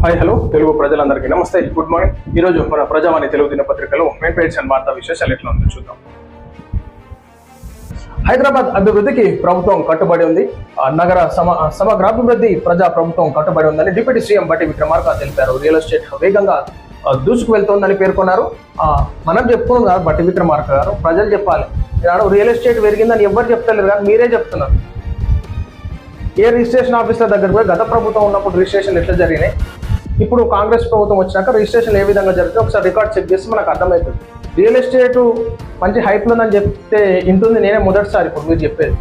Hi hello Telugu ప్రజలందరికీ నమస్తే, good morning. ఈరోజు మన ప్రజావాణి తెలుగు దినపత్రికలో మెయిన్ పేజ్ అండ్ వార్తా విశేషాలు ఎట్లా ఉందో చూద్దాం. హైదరాబాద్ అభివృద్ధికి ప్రభుత్వం కట్టుబడి ఉంది. నగర సమగ్రాభివృద్ధి ప్రజా ప్రభుత్వం కట్టుబడి ఉందని డిప్యూటీ సీఎం బట్టి విక్రమార్క తెలిపారు. రియల్ ఎస్టేట్ వేగంగా దూసుకు వెళ్తోందని పేర్కొన్నారు. మనం చెప్పుకున్నాం కాదు, బట్టి విక్రమార్క గారు ప్రజలు చెప్పాలి. రియల్ ఎస్టేట్ పెరిగిందని ఎవరు చెప్తలేరు కానీ మీరే చెప్తున్నారు. ఏ రిజిస్ట్రేషన్ ఆఫీసర్ దగ్గర పోయి గత ప్రభుత్వం ఉన్నప్పుడు రిజిస్ట్రేషన్ ఎట్లా జరిగినాయి, ఇప్పుడు కాంగ్రెస్ ప్రభుత్వం వచ్చినాక రిజిస్ట్రేషన్ ఏ విధంగా జరుగుతుంది ఒకసారి రికార్డ్ చెక్ చేస్తే మనకు అర్థమవుతుంది. రియల్ ఎస్టేట్ మంచి హైప్లో ఉందని చెప్తే ఇంటుంది. నేనే మొదటిసారి ఇప్పుడు మీరు చెప్పేది.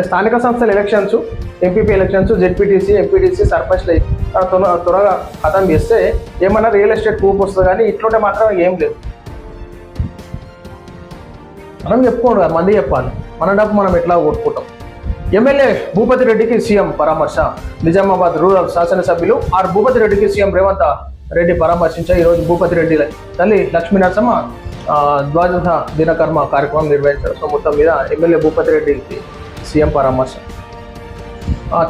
స్థానిక సంస్థల elections, MPP elections, ZPTC, MPTC, సర్పంచ్లు త్వరగా ఖతం చేస్తే ఏమన్నా రియల్ ఎస్టేట్ కూపు వస్తుంది, కానీ ఇట్లుంటే మాత్రం ఏం లేదు. మనం చెప్పుకోండి కదా, మంది చెప్పాలి. మన డబ్బు మనం ఎట్లా కొట్టుకుంటాం. ఎమ్మెల్యే భూపతి రెడ్డికి సీఎం పరామర్శ. నిజామాబాద్ రూరల్ శాసనసభ్యులు భూపతి రెడ్డికి సీఎం రేవంత్ రెడ్డి పరామర్శించారు. ఈరోజు భూపతి రెడ్డి తల్లి లక్ష్మీ నరసమ్మ ద్వాదశ దినకర్మ కార్యక్రమం నిర్వహించారు. సో మొత్తం మీద ఎమ్మెల్యే భూపతి రెడ్డికి సీఎం పరామర్శ.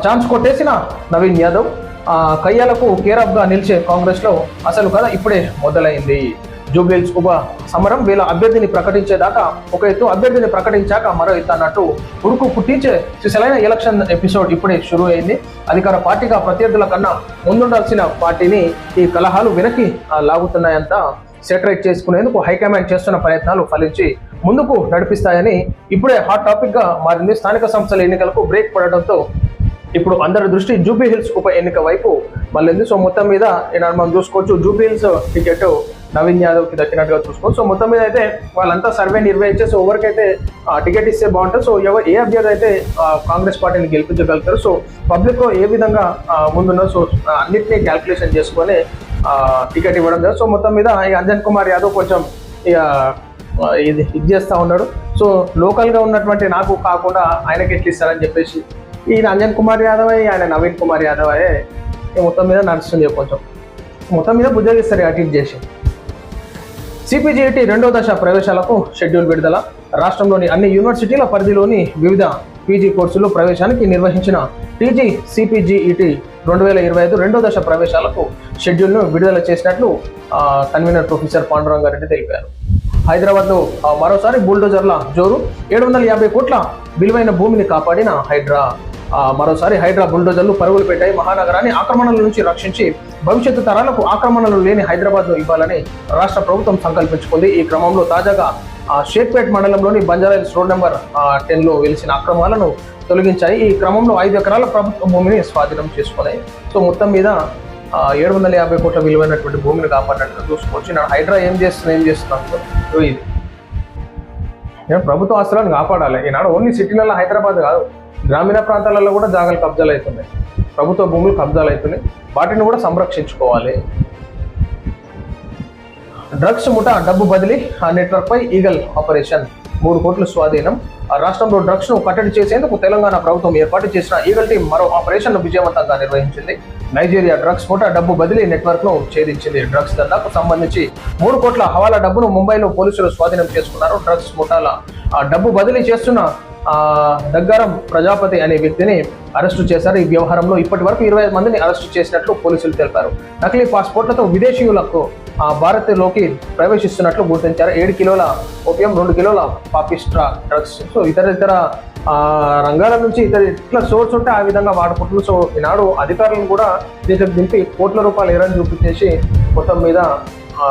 ఛాన్స్ కొట్టేసిన నవీన్ యాదవ్ కయ్యాలకు కేరాఫ్గా నిలిచే కాంగ్రెస్లో అసలు కథ ఇప్పుడే మొదలైంది. జూబ్లీహిల్స్ ఉప సమరం వీళ్ళ అభ్యర్థిని ప్రకటించేదాకా ఒక ఎత్తు, అభ్యర్థిని ప్రకటించాక మరో ఎత్తు అన్నట్టు ఉడుకు పుట్టించే సిసలైన ఎలక్షన్ ఎపిసోడ్ ఇప్పుడే షురూ అయింది. అధికార పార్టీగా ప్రత్యర్థుల కన్నా ముందుండాల్సిన పార్టీని ఈ కలహాలు వెనక్కి లాగుతున్నాయంతా సెటరేట్ చేసుకునేందుకు హైకమాండ్ చేస్తున్న ప్రయత్నాలు ఫలించి ముందుకు నడిపిస్తాయని ఇప్పుడే హాట్ టాపిక్ గా మారింది. స్థానిక సంస్థల ఎన్నికలకు బ్రేక్ పడడంతో ఇప్పుడు అందరి దృష్టి జూబ్లీహిల్స్ ఉప ఎన్నిక వైపు మళ్ళీ. సో మొత్తం మీద ఈనాడు మనం చూసుకోవచ్చు, జూబ్లీహిల్స్ టికెట్ నవీన్ యాదవ్కి దక్కినట్టుగా చూసుకోవచ్చు. సో మొత్తం మీద అయితే వాళ్ళంతా సర్వే నిర్వహించేసి ఎవరికైతే టికెట్ ఇస్తే బాగుంటుంది, సో ఏ అభ్యర్థి అయితే కాంగ్రెస్ పార్టీని గెలిపించగలుగుతారు, సో పబ్లిక్ ఏ విధంగా ముందున్నారు, సో అన్నింటినీ క్యాల్కులేషన్ చేసుకొని టికెట్ ఇవ్వడం జరిగింది. సో మొత్తం మీద ఈ అంజన్ కుమార్ యాదవ్ కొంచెం ఇది చేస్తూ ఉన్నాడు. సో లోకల్గా ఉన్నటువంటి నాకు కాకుండా ఆయనకి ఎట్లా ఇస్తారని చెప్పేసి ఈయన అంజన్ కుమార్ యాదవ్ ఆయన నవీన్ కుమార్ యాదవ్ మొత్తం మీద నడుస్తుంది. కొంచెం మొత్తం మీద బుజ్జగిస్తారు అటు చేసి. సిపిజిఈటి 2వ దశ ప్రవేశాలకు షెడ్యూల్ విడుదల. రాష్ట్రంలోని అన్ని యూనివర్సిటీల పరిధిలోని వివిధ పీజీ కోర్సులు ప్రవేశానికి నిర్వహించిన టీజీ సిపిజిఈటి 2025 2వ దశ ప్రవేశాలకు షెడ్యూల్ను విడుదల చేసినట్లు కన్వీనర్ ప్రొఫెసర్ పాండురంగారెడ్డి తెలిపారు. హైదరాబాద్లో మరోసారి బుల్డోజర్ల జోరు. 750 కోట్ల విలువైన భూమిని కాపాడిన హైడ్రా. మరోసారి హైడ్రా బుల్డోజర్లు పరుగులు పెట్టాయి. మహానగరాన్ని ఆక్రమణల నుంచి రక్షించి భవిష్యత్తు తరాలకు ఆక్రమణలు లేని హైదరాబాద్ను ఇవ్వాలని రాష్ట్ర ప్రభుత్వం సంకల్పించుకుంది. ఈ క్రమంలో తాజాగా షేక్పేట్ మండలంలోని బంజారాహిల్స్ రోడ్ నెంబర్ 10లో వెలిసిన అక్రమాలను తొలగించాయి. ఈ క్రమంలో 5 ఎకరాల ప్రభుత్వ భూమిని స్వాధీనం చేసుకున్నాయి. సో మొత్తం మీద 750 కోట్ల విలువైనటువంటి భూమిని కాపాడినట్టు చూసుకోవచ్చు. నేను హైడ్రా ఏం చేస్తున్నాను ఇది ప్రభుత్వ ఆస్తులను కాపాడాలి. ఈనాడు ఓన్లీ సిటీలలో హైదరాబాద్ కాదు, గ్రామీణ ప్రాంతాలలో కూడా జాగాలు కబ్జాలు అవుతున్నాయి, ప్రభుత్వ భూములు కబ్జాలు అవుతున్నాయి. వాటిని కూడా సంరక్షించుకోవాలి. డ్రగ్స్ ముఠా డబ్బు బదిలీ నెట్వర్క్ పై ఈగల్ ఆపరేషన్. 3 కోట్ల స్వాధీనం. రాష్ట్రంలో డ్రగ్స్ ను కట్టడి చేసేందుకు తెలంగాణ ప్రభుత్వం ఏర్పాటు చేసిన ఈగల్ టీం మరో ఆపరేషన్ ను విజయవంతంగా నిర్వహించింది. నైజీరియా డ్రగ్స్ ముఠా డబ్బు బదిలీ నెట్వర్క్ ను ఛేదించింది. డ్రగ్స్ దందాకు సంబంధించి 3 కోట్ల హవాలా డబ్బును ముంబైలో పోలీసులు స్వాధీనం చేసుకున్నారు. డ్రగ్స్ ముఠాల డబ్బు బదిలీ చేస్తున్న దగ్గరం ప్రజాపతి అనే వ్యక్తిని అరెస్టు చేశారు. ఈ వ్యవహారంలో ఇప్పటి వరకు 25 మందిని అరెస్టు చేసినట్లు పోలీసులు తెలిపారు. నకిలీ పాస్పోర్ట్లతో విదేశీయులకు భారత్లోకి ప్రవేశిస్తున్నట్లు గుర్తించారు. 7 కిలోల ఓపియం, 2 కిలోల పాపిస్ట్రా డ్రగ్స్. సో ఇతర రంగాల నుంచి ఇట్లా సోర్స్ ఉంటే ఆ విధంగా వాడుకుంటున్నారు. సో ఈనాడు అధికారులను కూడా దీనికి దింపి కోట్ల రూపాయలు ఎరని చూపించేసి మొత్తం మీద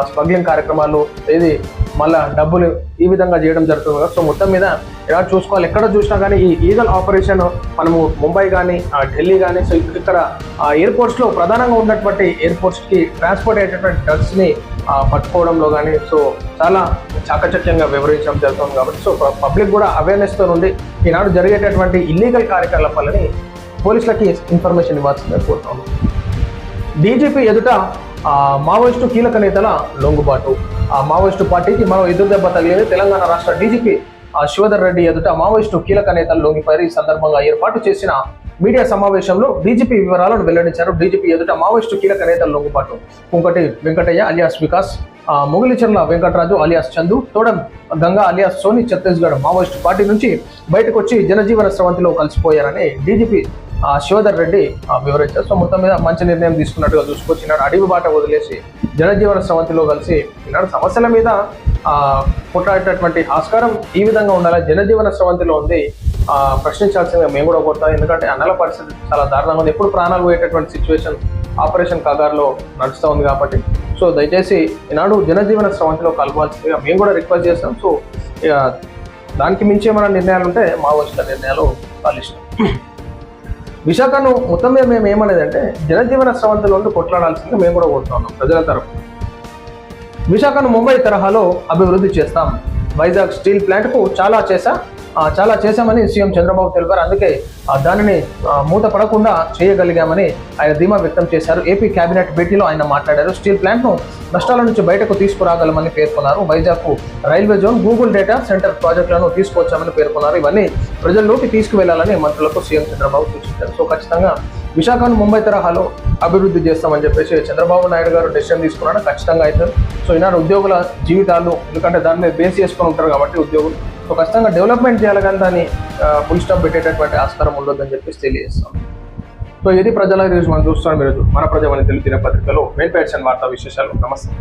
స్మగ్లింగ్ కార్యక్రమాలు ఇది మళ్ళా డబ్బులు ఈ విధంగా చేయడం జరుగుతుంది. సో మొత్తం మీద ఎలా చూసుకోవాలి, ఎక్కడ చూసినా కానీ ఈ ఈగల్ ఆపరేషన్ మనము ముంబై కానీ ఢిల్లీ కానీ, సో ఇక్కడ ఎయిర్పోర్ట్స్లో ప్రధానంగా ఉన్నటువంటి ఎయిర్పోర్ట్స్కి ట్రాన్స్పోర్ట్ అయ్యేటటువంటి డ్రగ్స్ని పట్టుకోవడంలో కానీ సో చాలా చాకచక్యంగా వివరించడం జరుగుతుంది. కాబట్టి సో పబ్లిక్ కూడా అవేర్నెస్తో నుండి ఈనాడు జరిగేటటువంటి ఇల్లీగల్ కార్యకలాపాలని పోలీసులకి ఇన్ఫర్మేషన్ ఇవ్వాల్సిందే కోరుతాము. డీజీపీ ఎదుట మావోయిస్టు కీలక నేతల లొంగుబాటు. మావోయిస్టు పార్టీకి మరో ఎదురు దెబ్బ తగిలింది. తెలంగాణ రాష్ట్ర డీజీపీ శివధర్ రెడ్డి ఎదుట మావోయిస్టు కీలక నేతలు లొంగిపోయారు. ఈ సందర్భంగా ఏర్పాటు చేసిన మీడియా సమావేశంలో డీజీపీ వివరాలను వెల్లడించారు. డీజీపీ ఎదుట మావోయిస్టు కీలక నేతల లొంగుబాటు. Kunkati Venkataiah alias Vikas, Mugilicharla Venkataraju alias Chandu, Todam Ganga alias Soni Chhattisgarh Maoist party నుంచి బయటకు వచ్చి జనజీవన స్రవంతిలో కలిసిపోయారని డీజీపీ శివధర్ రెడ్డి వివరించారు. సో మొత్తం మీద మంచి నిర్ణయం తీసుకున్నట్టుగా చూసుకోవచ్చు. ఈనాడు అడవి బాట వదిలేసి జనజీవన స్రవంతిలో కలిసి ఈనాడు సమస్యల మీద కొట్లాడేటటువంటి ఆస్కారం ఈ విధంగా ఉండాలి. జనజీవన స్రవంతిలో ఉంది, ప్రశ్నించాల్సిందిగా మేము కూడా కోరుతాం. ఎందుకంటే అన్నల పరిస్థితి చాలా దారుణంగా ఉంది. ఎప్పుడు ప్రాణాలు పోయేటటువంటి సిచ్యువేషన్ ఆపరేషన్ కాగార్లో నడుస్తూ ఉంది కాబట్టి సో దయచేసి ఈనాడు జనజీవన స్రవంతిలో కలపాల్సిందిగా మేము కూడా రిక్వెస్ట్ చేస్తాం. సో దానికి మించి ఏమైనా నిర్ణయాలు ఉంటే మా వచ్చిన నిర్ణయాలు వాళ్ళు ఇష్టం. విశాఖను మొత్తం మీద మేము ఏమనేదంటే జనజీవన స్రవంతిలో ఉండి కొట్లాడాల్సిందిగా మేము కూడా కోరుతున్నాం ప్రజల తరఫు. విశాఖను ముంబై తరహాలో అభివృద్ధి చేస్తాం. వైజాగ్ స్టీల్ ప్లాంట్కు చాలా చేశామని సీఎం చంద్రబాబు తెలిపారు. అందుకే దానిని మూత పడకుండా చేయగలిగామని ఆయన ధీమా వ్యక్తం చేశారు. ఏపీ కేబినెట్ భేటీలో ఆయన మాట్లాడారు. స్టీల్ ప్లాంట్ను నష్టాల నుంచి బయటకు తీసుకురాగలమని పేర్కొన్నారు. వైజాగ్కు railway zone, Google data centre ప్రాజెక్టులను తీసుకొచ్చామని పేర్కొన్నారు. ఇవన్నీ ప్రజల్లోకి తీసుకువెళ్లాలని మంత్రులకు సీఎం చంద్రబాబు సూచించారు. సో ఖచ్చితంగా విశాఖను ముంబై తరహాలో అభివృద్ధి చేస్తామని చెప్పేసి చంద్రబాబు నాయుడు గారు డెసిషన్ తీసుకున్నాడు. ఖచ్చితంగా అయితే సో ఈనాడు ఉద్యోగుల జీవితాలు, ఎందుకంటే దాని మీద బేస్ చేసుకొని ఉంటారు కాబట్టి ఉద్యోగులు, సో ఖచ్చితంగా డెవలప్మెంట్ చేయాలి కానీ దాన్ని ఫుల్ స్టాప్ పెట్టేటటువంటి ఆస్కారం ఉండొద్దని చెప్పేసి తెలియజేస్తాం. సో ఇది ప్రజల ఈరోజు మనం చూస్తున్నాం. ఈరోజు మన ప్రజావాణి తెలుగు దినపత్రికలో మెయిన్ పేర్చిన వార్తా విశేషాలు. నమస్తే.